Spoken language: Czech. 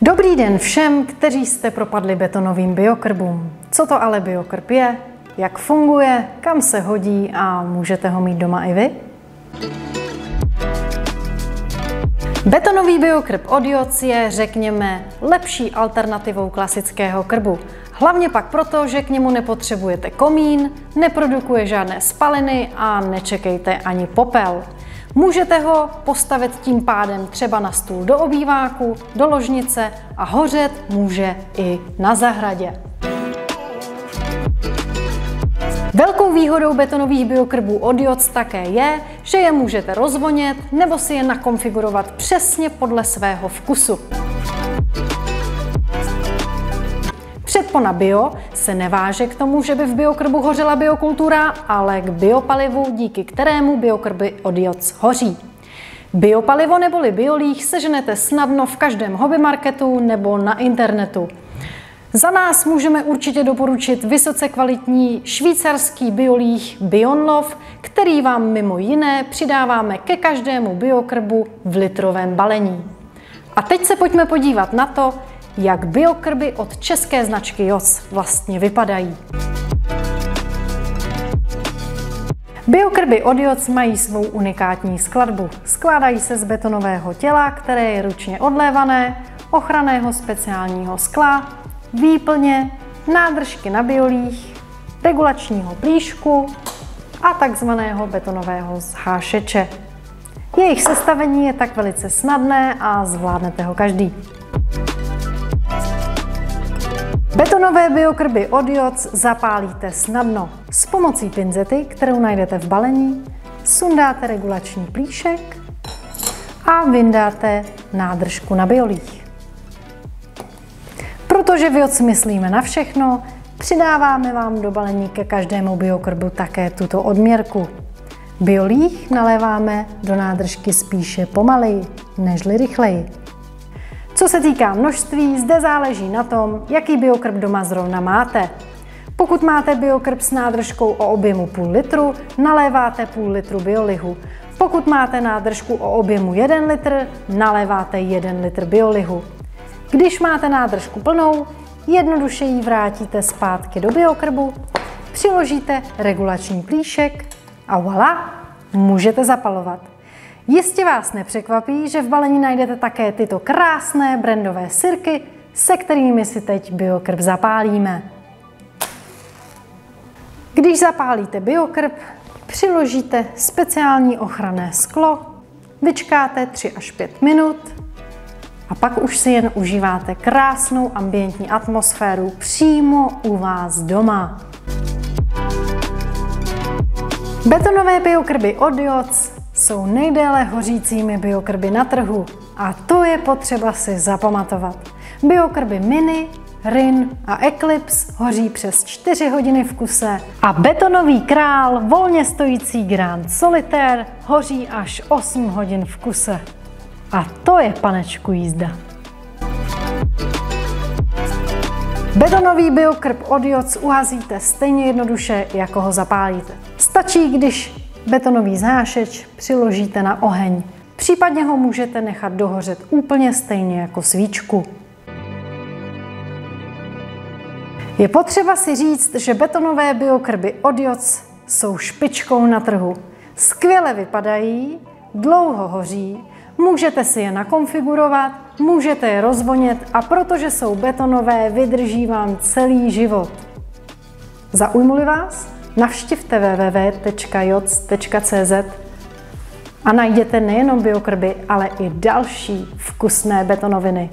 Dobrý den všem, kteří jste propadli betonovým biokrbům. Co to ale biokrb je, jak funguje, kam se hodí a můžete ho mít doma i vy? Betonový biokrb od Joc je, řekněme, lepší alternativou klasického krbu. Hlavně pak proto, že k němu nepotřebujete komín, neprodukuje žádné spaliny a nečekejte ani popel. Můžete ho postavit tím pádem třeba na stůl do obýváku, do ložnice a hořet může i na zahradě. Velkou výhodou betonových biokrbů od Joc také je, že je můžete rozvonět nebo si je nakonfigurovat přesně podle svého vkusu. Předpona bio se neváže k tomu, že by v biokrbu hořela biokultura, ale k biopalivu, díky kterému biokrby od Joc hoří. Biopalivo neboli biolíh seženete snadno v každém hobbymarketu nebo na internetu. Za nás můžeme určitě doporučit vysoce kvalitní švýcarský biolíh Bionlove, který vám mimo jiné přidáváme ke každému biokrbu v litrovém balení. A teď se pojďme podívat na to, jak biokrby od české značky Joc vlastně vypadají. Biokrby od Joc mají svou unikátní skladbu. Skládají se z betonového těla, které je ručně odlévané, ochranného speciálního skla, výplně, nádržky na biolíh, regulačního plíšku a takzvaného betonového zhášeče. Jejich sestavení je tak velice snadné a zvládnete ho každý. Betonové biokrby od Joc zapálíte snadno. S pomocí pinzety, kterou najdete v balení, sundáte regulační plíšek a vyndáte nádržku na biolíh. Protože v Joc myslíme na všechno, přidáváme vám do balení ke každému biokrbu také tuto odměrku. Biolíh naléváme do nádržky spíše pomaleji, nežli rychleji. Co se týká množství, zde záleží na tom, jaký biokrb doma zrovna máte. Pokud máte biokrb s nádržkou o objemu půl litru, naléváte půl litru biolihu. Pokud máte nádržku o objemu 1 litr, naléváte 1 litr biolihu. Když máte nádržku plnou, jednoduše ji vrátíte zpátky do biokrbu, přiložíte regulační plíšek a voilà, můžete zapalovat. Jistě vás nepřekvapí, že v balení najdete také tyto krásné brandové sirky, se kterými si teď biokrb zapálíme. Když zapálíte biokrb, přiložíte speciální ochranné sklo, vyčkáte 3 až 5 minut a pak už si jen užíváte krásnou ambientní atmosféru přímo u vás doma. Betonové biokrby od Joc jsou nejdéle hořícími biokrby na trhu a to je potřeba si zapamatovat. Biokrby Mini, Rin a Eclipse hoří přes 4 hodiny v kuse a betonový král volně stojící Grand Solitaire hoří až 8 hodin v kuse. A to je, panečku, jízda. Betonový biokrb od Joc uhasíte stejně jednoduše, jako ho zapálíte. Stačí, když betonový zhášeč přiložíte na oheň. Případně ho můžete nechat dohořet úplně stejně jako svíčku. Je potřeba si říct, že betonové biokrby od Joc jsou špičkou na trhu. Skvěle vypadají, dlouho hoří, můžete si je nakonfigurovat, můžete je rozvonět a protože jsou betonové, vydrží vám celý život. Zaujmuli vás? Navštivte www.joc.cz a najděte nejenom biokrby, ale i další vkusné betonoviny.